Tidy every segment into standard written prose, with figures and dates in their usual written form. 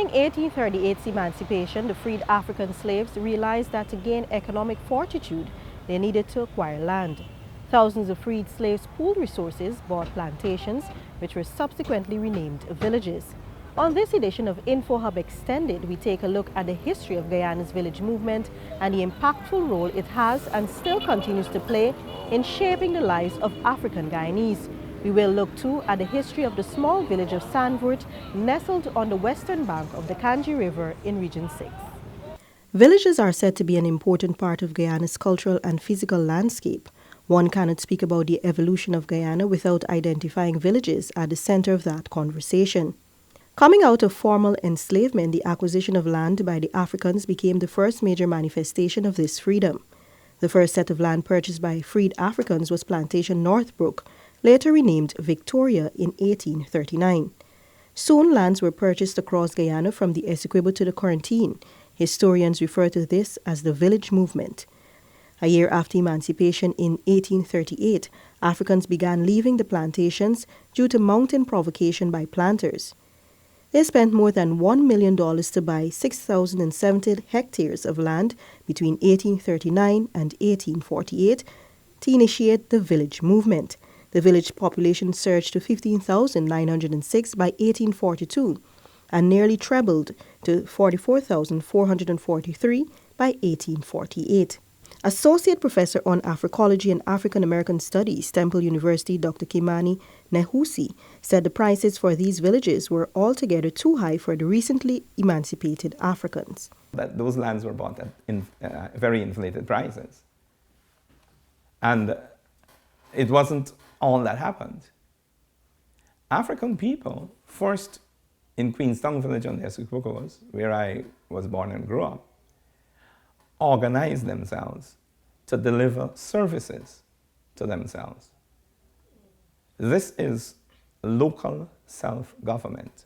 Following 1838's emancipation, the freed African slaves realized that to gain economic fortitude, they needed to acquire land. Thousands of freed slaves pooled resources, bought plantations, which were subsequently renamed villages. On this edition of InfoHub Extended, we take a look at the history of Guyana's village movement and the impactful role it has and still continues to play in shaping the lives of African Guyanese. We will look too at the history of the small village of Sandvoort, nestled on the western bank of the Kanji River in Region 6. Villages are said to be an important part of Guyana's cultural and physical landscape. One cannot speak about the evolution of Guyana without identifying villages at the center of that conversation. Coming out of formal enslavement, the acquisition of land by the Africans became the first major manifestation of this freedom. The first set of land purchased by freed Africans was Plantation Northbrook, later renamed Victoria in 1839. Soon lands were purchased across Guyana from the Essequibo to the Corentyne. Historians refer to this as the village movement. A year after emancipation in 1838, Africans began leaving the plantations due to mountain provocation by planters. They spent more than $1 million to buy 6,070 hectares of land between 1839 and 1848 to initiate the village movement. The village population surged to 15,906 by 1842 and nearly trebled to 44,443 by 1848. Associate Professor on Africology and African American Studies, Temple University, Dr. Kimani Nehusi, said the prices for these villages were altogether too high for the recently emancipated Africans. That those lands were bought at very inflated prices. And it wasn't all that happened. African people, first in Queenstown village on the Essequibo, where I was born and grew up, organized themselves to deliver services to themselves. This is local self-government.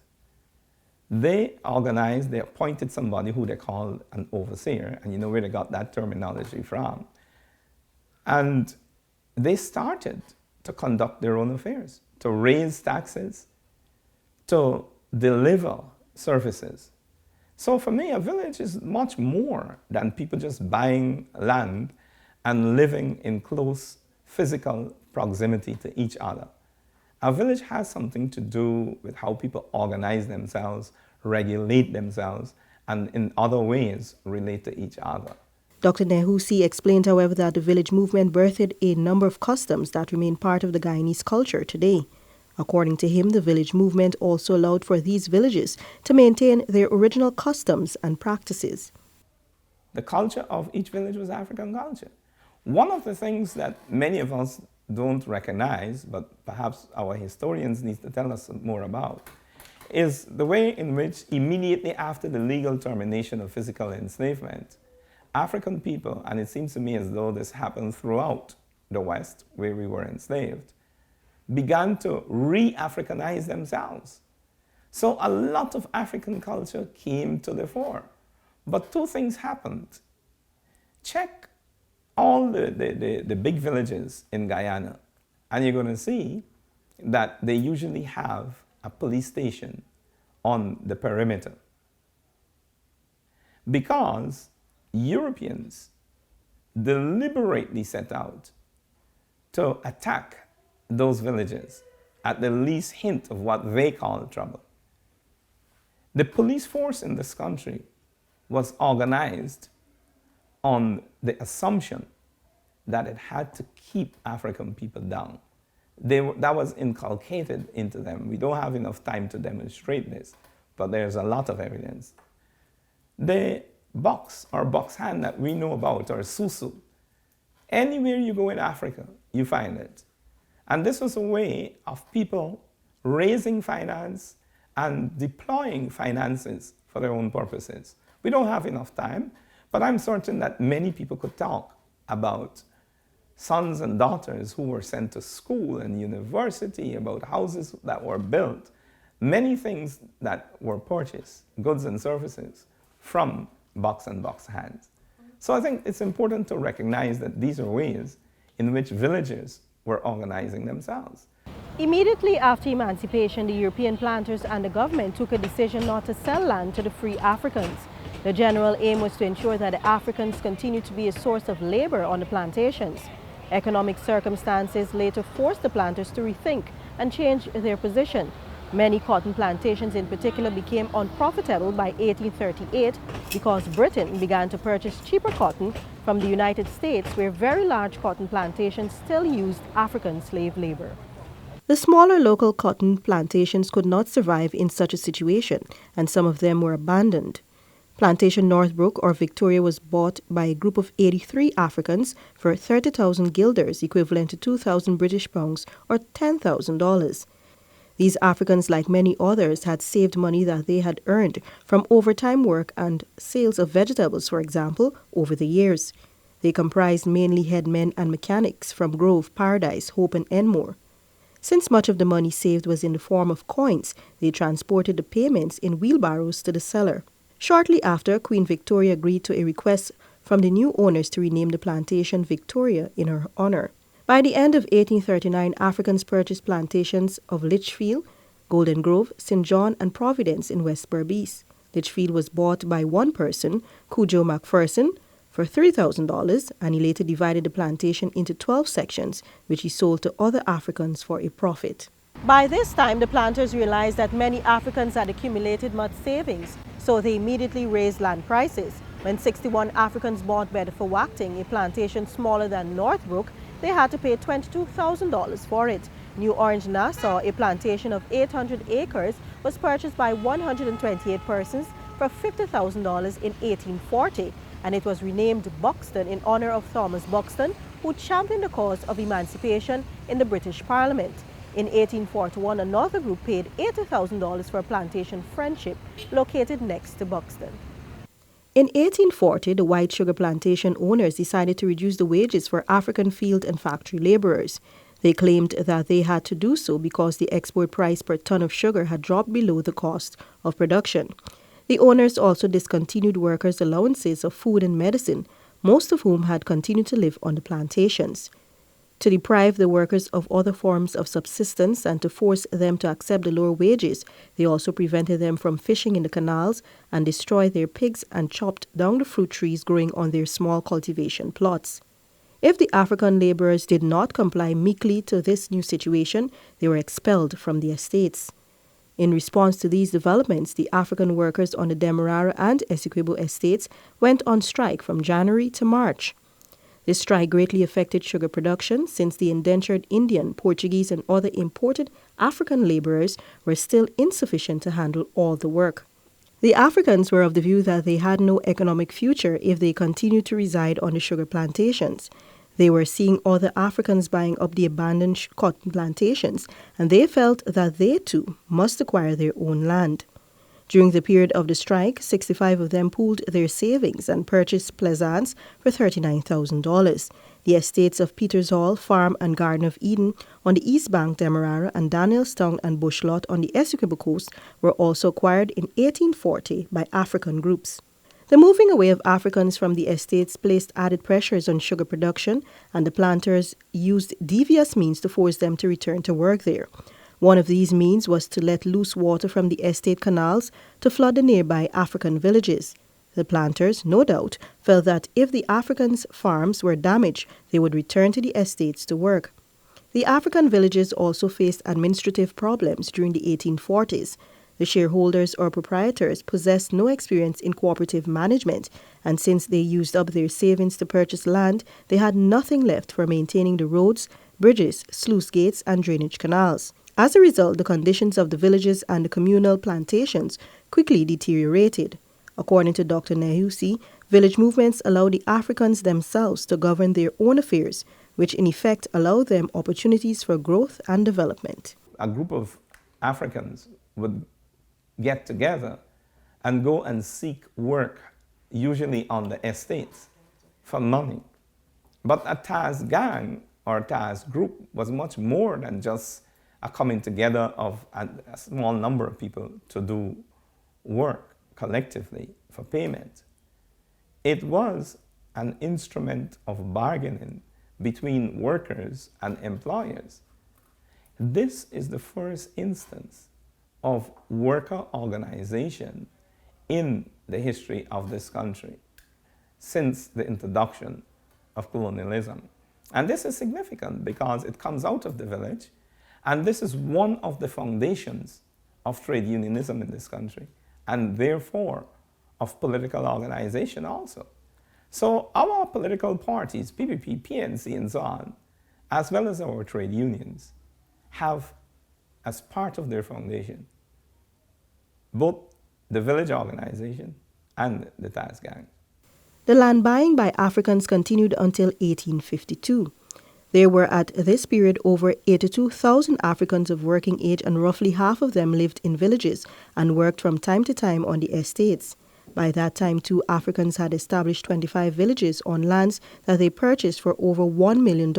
They organized, they appointed somebody who they called an overseer, and you know where they got that terminology from. And they started to conduct their own affairs, to raise taxes, to deliver services. So for me, a village is much more than people just buying land and living in close physical proximity to each other. A village has something to do with how people organize themselves, regulate themselves, and in other ways relate to each other. Dr. Nehusi explained, however, that the village movement birthed a number of customs that remain part of the Guyanese culture today. According to him, the village movement also allowed for these villages to maintain their original customs and practices. The culture of each village was African culture. One of the things that many of us don't recognize, but perhaps our historians need to tell us more about, is the way in which immediately after the legal termination of physical enslavement, African people, and it seems to me as though this happened throughout the West where we were enslaved, began to re-Africanize themselves. So a lot of African culture came to the fore. But two things happened. Check all the big villages in Guyana, and you're going to see that they usually have a police station on the perimeter. Because Europeans deliberately set out to attack those villages at the least hint of what they call trouble. The police force in this country was organized on the assumption that it had to keep African people down. That was inculcated into them. We don't have enough time to demonstrate this, but there's a lot of evidence. The box or box hand that we know about, or susu, anywhere you go in Africa, you find it. And this was a way of people raising finance and deploying finances for their own purposes. We don't have enough time, but I'm certain that many people could talk about sons and daughters who were sent to school and university, about houses that were built, many things that were purchased, goods and services, from box and box hands. So I think it's important to recognize that these are ways in which villages were organizing themselves. Immediately after emancipation, the European planters and the government took a decision not to sell land to the free Africans. The general aim was to ensure that the Africans continue to be a source of labor on the plantations. Economic circumstances later forced the planters to rethink and change their position. Many cotton plantations in particular became unprofitable by 1838 because Britain began to purchase cheaper cotton from the United States, where very large cotton plantations still used African slave labor. The smaller local cotton plantations could not survive in such a situation, and some of them were abandoned. Plantation Northbrook or Victoria was bought by a group of 83 Africans for 30,000 guilders, equivalent to 2,000 British pounds or $10,000. These Africans, like many others, had saved money that they had earned from overtime work and sales of vegetables, for example, over the years. They comprised mainly headmen and mechanics from Grove, Paradise, Hope and Enmore. Since much of the money saved was in the form of coins, they transported the payments in wheelbarrows to the seller. Shortly after, Queen Victoria agreed to a request from the new owners to rename the plantation Victoria in her honor. By the end of 1839, Africans purchased plantations of Litchfield, Golden Grove, St. John and Providence in West Berbice. Litchfield was bought by one person, Cujo Macpherson, for $3,000, and he later divided the plantation into 12 sections, which he sold to other Africans for a profit. By this time, the planters realized that many Africans had accumulated much savings, so they immediately raised land prices. When 61 Africans bought Bedford Wachting, a plantation smaller than Northbrook, they had to pay $22,000 for it. New Orange Nassau, a plantation of 800 acres, was purchased by 128 persons for $50,000 in 1840, and it was renamed Buxton in honor of Thomas Buxton, who championed the cause of emancipation in the British Parliament. In 1841, another group paid $80,000 for a plantation Friendship located next to Buxton. In 1840, the white sugar plantation owners decided to reduce the wages for African field and factory laborers. They claimed that they had to do so because the export price per ton of sugar had dropped below the cost of production. The owners also discontinued workers' allowances of food and medicine, most of whom had continued to live on the plantations. To deprive the workers of other forms of subsistence and to force them to accept the lower wages, they also prevented them from fishing in the canals and destroyed their pigs and chopped down the fruit trees growing on their small cultivation plots. If the African laborers did not comply meekly to this new situation, they were expelled from the estates. In response to these developments, the African workers on the Demerara and Essequibo estates went on strike from January to March. This strike greatly affected sugar production since the indentured Indian, Portuguese and other imported African laborers were still insufficient to handle all the work. The Africans were of the view that they had no economic future if they continued to reside on the sugar plantations. They were seeing other Africans buying up the abandoned cotton plantations, and they felt that they too must acquire their own land. During the period of the strike, 65 of them pooled their savings and purchased Plaisance for $39,000. The estates of Peters Hall, Farm and Garden of Eden on the East Bank, Demerara, and Danielstown and Bushlot on the Essequibo coast were also acquired in 1840 by African groups. The moving away of Africans from the estates placed added pressures on sugar production, and the planters used devious means to force them to return to work there. One of these means was to let loose water from the estate canals to flood the nearby African villages. The planters, no doubt, felt that if the Africans' farms were damaged, they would return to the estates to work. The African villages also faced administrative problems during the 1840s. The shareholders or proprietors possessed no experience in cooperative management, and since they used up their savings to purchase land, they had nothing left for maintaining the roads, bridges, sluice gates, and drainage canals. As a result, the conditions of the villages and the communal plantations quickly deteriorated. According to Dr. Nehusi, village movements allow the Africans themselves to govern their own affairs, which in effect allow them opportunities for growth and development. A group of Africans would get together and go and seek work, usually on the estates, for money. But a TAS gang or TAS group was much more than just a coming together of a small number of people to do work collectively for payment. It was an instrument of bargaining between workers and employers. This is the first instance of worker organization in the history of this country since the introduction of colonialism. And this is significant because it comes out of the village, and this is one of the foundations of trade unionism in this country, and therefore of political organization also. So our political parties, PPP, PNC, and so on, as well as our trade unions, have as part of their foundation both the village organization and the task gang. The land buying by Africans continued until 1852. There were at this period over 82,000 Africans of working age, and roughly half of them lived in villages and worked from time to time on the estates. By that time, too, Africans had established 25 villages on lands that they purchased for over $1 million.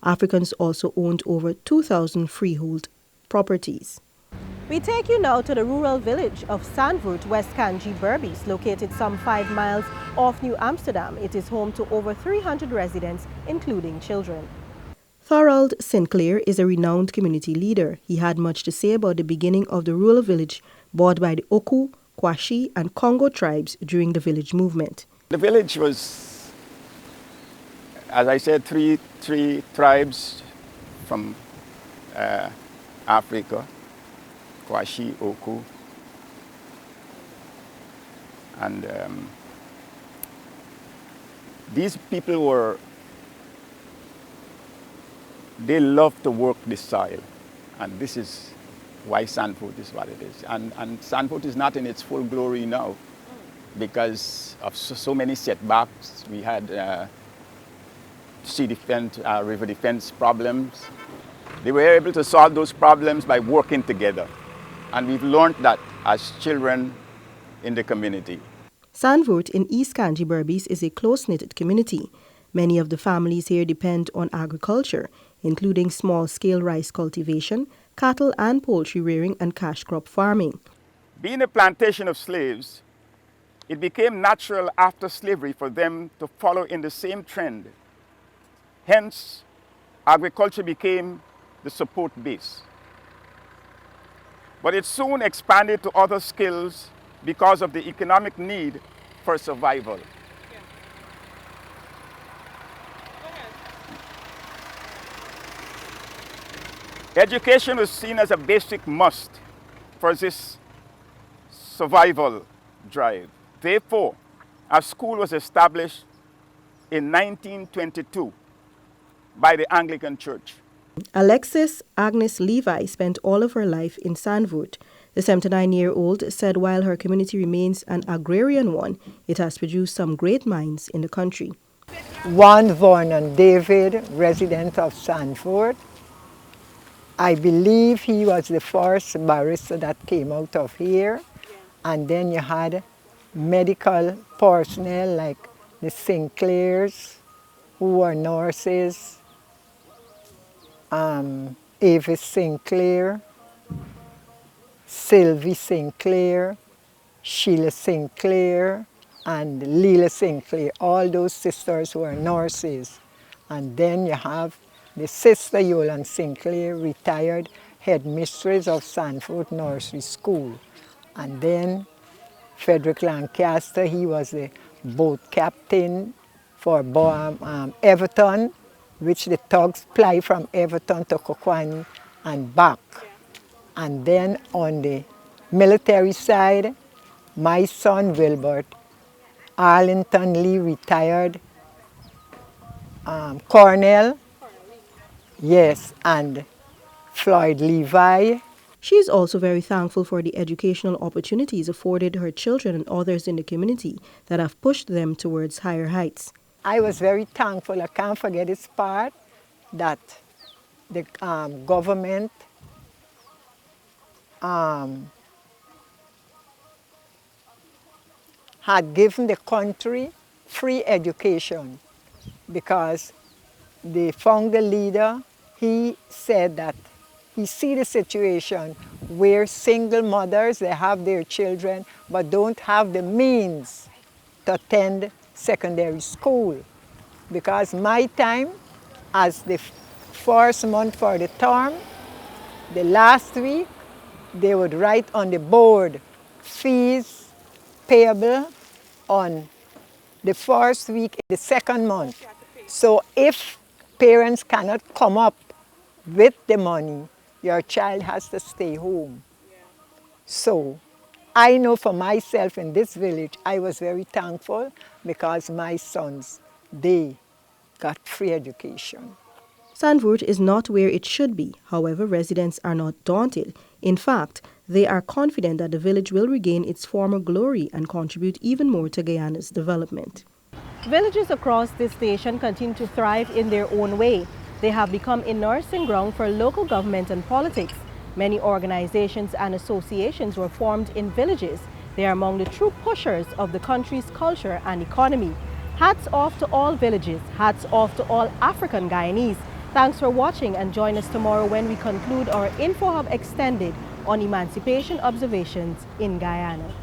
Africans also owned over 2,000 freehold properties. We take you now to the rural village of Sandvoort, West Kanji, Berbice, located some 5 miles off New Amsterdam. It is home to over 300 residents, including children. Thorold Sinclair is a renowned community leader. He had much to say about the beginning of the rural village bought by the Oku, Kwashi, and Congo tribes during the village movement. The village was, as I said, three tribes from Africa. Kwashi, Oku, and these people they love to work the soil, and this is why Sandvoort is what it is. And Sandvoort is not in its full glory now because of so many setbacks. We had sea defense, river defense problems. They were able to solve those problems by working together. And we've learned that as children in the community. Sandvoort in East Kanji, Berbice is a close-knit community. Many of the families here depend on agriculture, including small-scale rice cultivation, cattle and poultry rearing, and cash crop farming. Being a plantation of slaves, it became natural after slavery for them to follow in the same trend. Hence, agriculture became the support base. But it soon expanded to other skills because of the economic need for survival. Education was seen as a basic must for this survival drive. Therefore, a school was established in 1922 by the Anglican Church. Alexis Agnes Levi spent all of her life in Sandvoort. The 79-year-old said while her community remains an agrarian one, it has produced some great minds in the country. One Vernon David, resident of Sandford. I believe he was the first barrister that came out of here. And then you had medical personnel like the Sinclairs, who were nurses, Avis Sinclair, Sylvie Sinclair, Sheila Sinclair, and Leela Sinclair. All those sisters were nurses. And then you have the sister Yolande Sinclair, retired headmistress of Sanford Nursery School. And then Frederick Lancaster, he was the boat captain for Everton, which the tugs ply from Everton to Kokwani and back. And then on the military side, my son Wilbert, Arlington Lee, retired Cornell, yes, and Floyd Levi. She is also very thankful for the educational opportunities afforded her children and others in the community that have pushed them towards higher heights. I was very thankful. I can't forget this part that the government had given the country free education because the founder leader, he said that he see the situation where single mothers, they have their children but don't have the means to attend secondary school. Because my time, as the first month for the term, The last week, they would write on the board fees payable on the first week in the second month. So if parents cannot come up with the money, your child has to stay home. So I know for myself in this village, I was very thankful because my sons, they got free education. Sandvoort is not where it should be. However, residents are not daunted. In fact, they are confident that the village will regain its former glory and contribute even more to Guyana's development. Villages across this station continue to thrive in their own way. They have become a nursing ground for local government and politics. Many organizations and associations were formed in villages. They are among the true pushers of the country's culture and economy. Hats off to all villages. Hats off to all African Guyanese. Thanks for watching, and join us tomorrow when we conclude our InfoHub Extended on emancipation observations in Guyana.